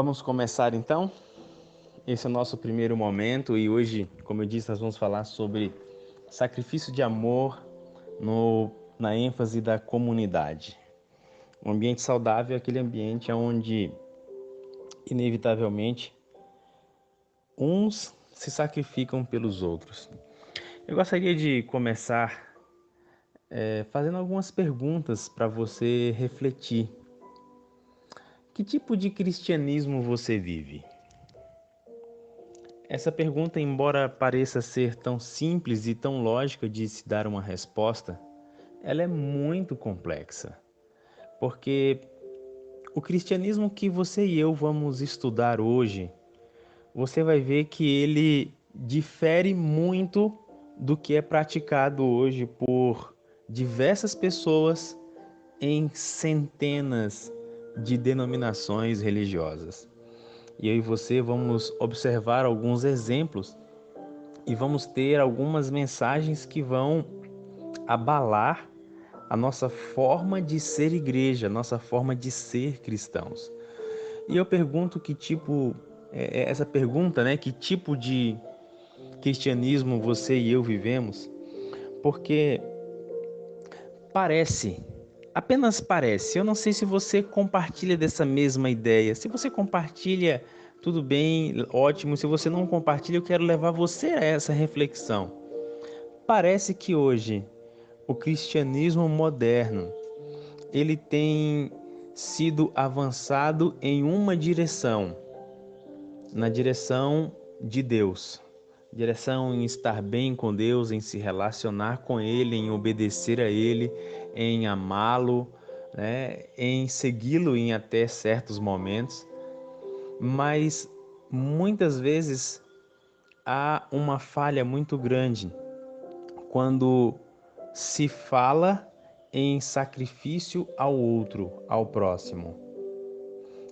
Vamos começar então? Esse é o nosso primeiro momento e hoje, como eu disse, nós vamos falar sobre sacrifício de amor na ênfase da comunidade. Um ambiente saudável é aquele ambiente onde, inevitavelmente, uns se sacrificam pelos outros. Eu gostaria de começar fazendo algumas perguntas para você refletir. Que tipo de cristianismo você vive? Essa pergunta, embora pareça ser tão simples e tão lógica de se dar uma resposta, ela é muito complexa, porque o cristianismo que você e eu vamos estudar hoje, você vai ver que ele difere muito do que é praticado hoje por diversas pessoas em centenas de denominações religiosas. E eu e você vamos observar alguns exemplos e vamos ter algumas mensagens que vão abalar a nossa forma de ser igreja, a nossa forma de ser cristãos. E eu pergunto essa pergunta, né? Que tipo de cristianismo você e eu vivemos? Porque parece, apenas parece, eu não sei se você compartilha dessa mesma ideia. Se você compartilha, tudo bem, ótimo. Se você não compartilha, eu quero levar você a essa reflexão. Parece que hoje o cristianismo moderno, ele tem sido avançado em uma direção, na direção de Deus. Direção em estar bem com Deus, em se relacionar com Ele, em obedecer a Ele, em amá-lo, né? Em segui-lo em até certos momentos. Mas muitas vezes há uma falha muito grande quando se fala em sacrifício ao outro, ao próximo.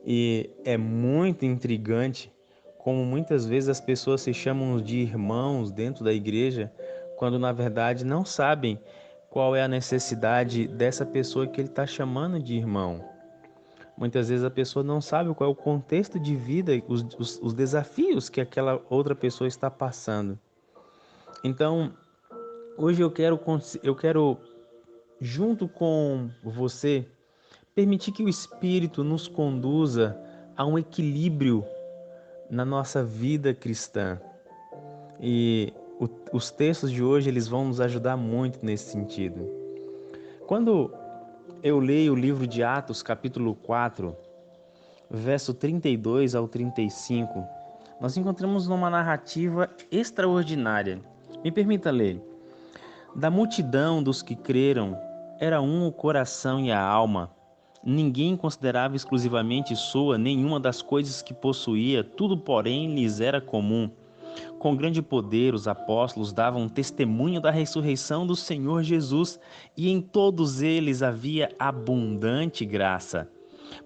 E é muito intrigante como muitas vezes as pessoas se chamam de irmãos dentro da igreja, quando na verdade não sabem qual é a necessidade dessa pessoa que ele está chamando de irmão. Muitas vezes a pessoa não sabe qual é o contexto de vida, os desafios que aquela outra pessoa está passando. Então, hoje eu quero junto com você, permitir que o Espírito nos conduza a um equilíbrio na nossa vida cristã. E os textos de hoje eles vão nos ajudar muito nesse sentido. Quando eu leio o livro de Atos, capítulo 4, verso 32 ao 35, nós encontramos uma narrativa extraordinária. Me permita ler. Da multidão dos que creram, era um o coração e a alma. Ninguém considerava exclusivamente sua nenhuma das coisas que possuía, tudo, porém, lhes era comum. Com grande poder, os apóstolos davam testemunho da ressurreição do Senhor Jesus, e em todos eles havia abundante graça,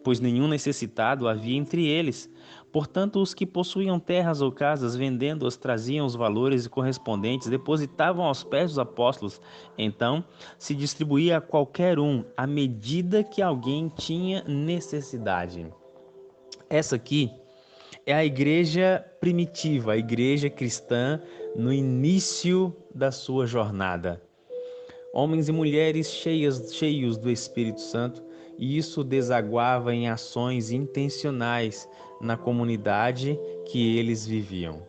pois nenhum necessitado havia entre eles. Portanto, os que possuíam terras ou casas, vendendo-as, traziam os valores correspondentes, depositavam aos pés dos apóstolos. Então, se distribuía a qualquer um, à medida que alguém tinha necessidade. Essa aqui é a igreja primitiva, a igreja cristã no início da sua jornada. Homens e mulheres cheios do Espírito Santo, e isso desaguava em ações intencionais na comunidade que eles viviam.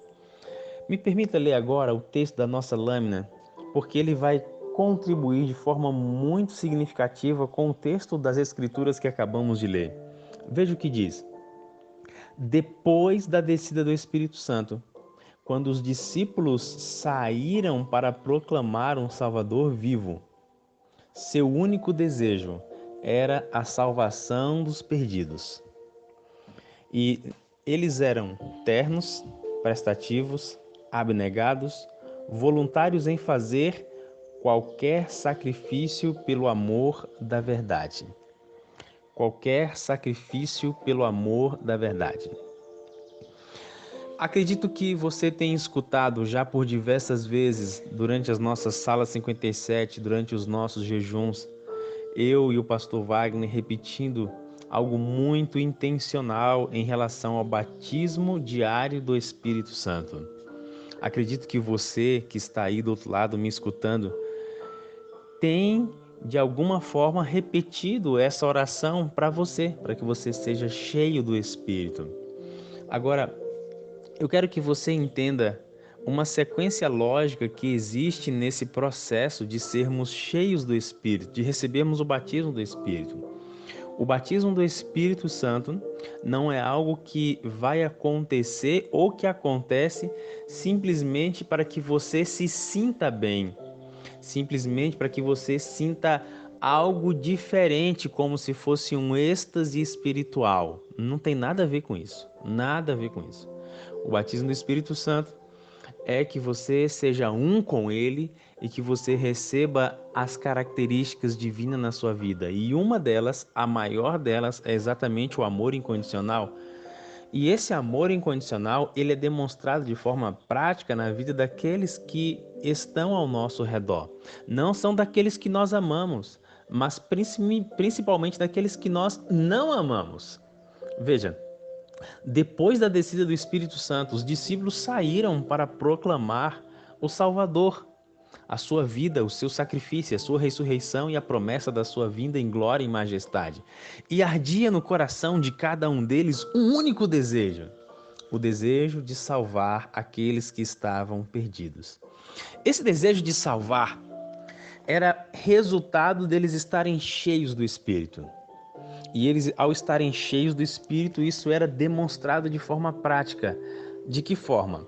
Me permita ler agora o texto da nossa lâmina, porque ele vai contribuir de forma muito significativa com o texto das Escrituras que acabamos de ler. Veja o que diz. Depois da descida do Espírito Santo, quando os discípulos saíram para proclamar um Salvador vivo, seu único desejo era a salvação dos perdidos. E eles eram ternos, prestativos, abnegados, voluntários em fazer qualquer sacrifício pelo amor da verdade. Qualquer sacrifício pelo amor da verdade. Acredito que você tenha escutado já por diversas vezes durante as nossas salas 57, durante os nossos jejuns, eu e o pastor Wagner repetindo algo muito intencional em relação ao batismo diário do Espírito Santo. Acredito que você que está aí do outro lado me escutando tem de alguma forma repetido essa oração para que você seja cheio do Espírito. Agora, eu quero que você entenda uma sequência lógica que existe nesse processo de sermos cheios do Espírito, de recebermos o batismo do Espírito. O batismo do Espírito Santo não é algo que vai acontecer ou que acontece simplesmente para que você se sinta bem, simplesmente para que você sinta algo diferente, como se fosse um êxtase espiritual. Não tem nada a ver com isso, nada a ver com isso. O batismo do Espírito Santo é que você seja um com Ele e que você receba as características divinas na sua vida. E uma delas, a maior delas, é exatamente o amor incondicional. E esse amor incondicional, ele é demonstrado de forma prática na vida daqueles que estão ao nosso redor. Não são daqueles que nós amamos, mas principalmente daqueles que nós não amamos. Veja, depois da descida do Espírito Santo, os discípulos saíram para proclamar o Salvador, a sua vida, o seu sacrifício, a sua ressurreição e a promessa da sua vinda em glória e majestade. E ardia no coração de cada um deles um único desejo, o desejo de salvar aqueles que estavam perdidos. Esse desejo de salvar era resultado deles estarem cheios do Espírito. E eles, ao estarem cheios do Espírito, isso era demonstrado de forma prática. De que forma?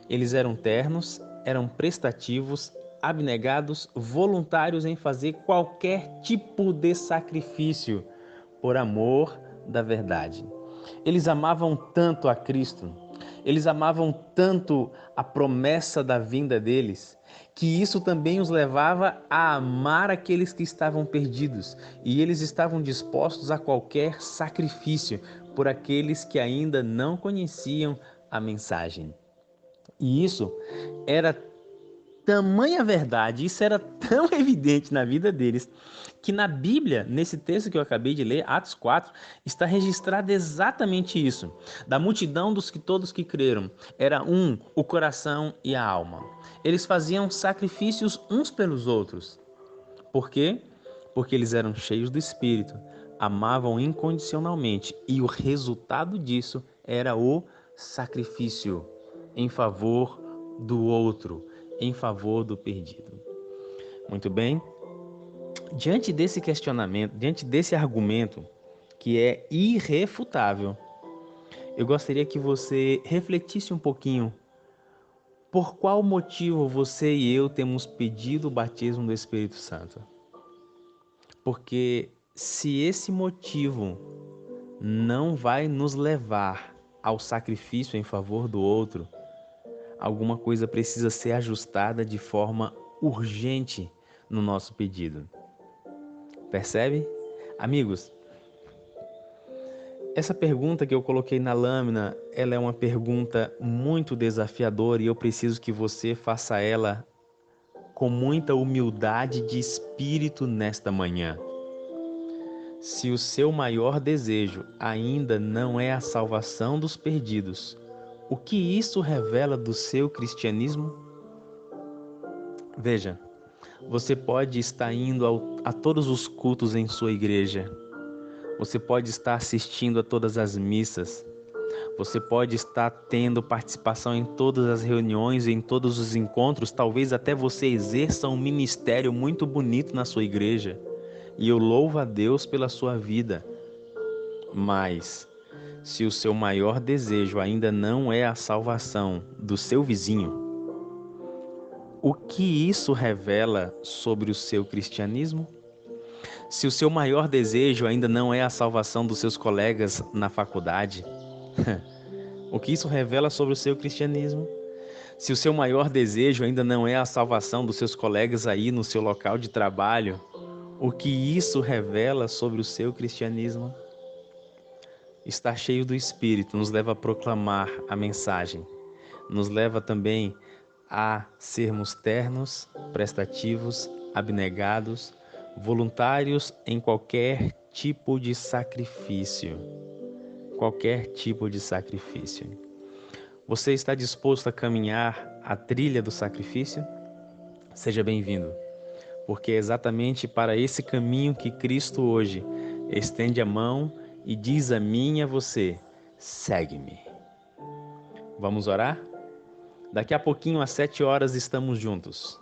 Eles eram ternos, eram prestativos, abnegados, voluntários em fazer qualquer tipo de sacrifício por amor da verdade. Eles amavam tanto a Cristo, eles amavam tanto a promessa da vinda deles, que isso também os levava a amar aqueles que estavam perdidos, e eles estavam dispostos a qualquer sacrifício por aqueles que ainda não conheciam a mensagem. E isso era tamanha verdade, isso era tão evidente na vida deles, que na Bíblia, nesse texto que eu acabei de ler, Atos 4, está registrado exatamente isso. Da multidão dos que todos que creram, era um o coração e a alma. Eles faziam sacrifícios uns pelos outros. Por quê? Porque eles eram cheios do Espírito, amavam incondicionalmente, e o resultado disso era o sacrifício em favor do outro, em favor do perdido. Muito bem? Diante desse questionamento, diante desse argumento que é irrefutável, eu gostaria que você refletisse um pouquinho por qual motivo você e eu temos pedido o batismo do Espírito Santo. Porque se esse motivo não vai nos levar ao sacrifício em favor do outro, alguma coisa precisa ser ajustada de forma urgente no nosso pedido. Percebe? Amigos, essa pergunta que eu coloquei na lâmina, ela é uma pergunta muito desafiadora e eu preciso que você faça ela com muita humildade de espírito nesta manhã. Se o seu maior desejo ainda não é a salvação dos perdidos, o que isso revela do seu cristianismo? Veja, você pode estar indo a todos os cultos em sua igreja. Você pode estar assistindo a todas as missas. Você pode estar tendo participação em todas as reuniões, em todos os encontros. Talvez até você exerça um ministério muito bonito na sua igreja. E eu louvo a Deus pela sua vida. Mas, se o seu maior desejo ainda não é a salvação do seu vizinho, o que isso revela sobre o seu cristianismo? Se o seu maior desejo ainda não é a salvação dos seus colegas na faculdade, o que isso revela sobre o seu cristianismo? Se o seu maior desejo ainda não é a salvação dos seus colegas aí no seu local de trabalho, o que isso revela sobre o seu cristianismo? Estar cheio do Espírito nos leva a proclamar a mensagem, nos leva também a sermos ternos, prestativos, abnegados, voluntários em qualquer tipo de sacrifício. Qualquer tipo de sacrifício. Você está disposto a caminhar a trilha do sacrifício? Seja bem-vindo, porque é exatamente para esse caminho que Cristo hoje estende a mão e diz a mim e a você: segue-me. Vamos orar? Daqui a pouquinho, às 7 horas, estamos juntos.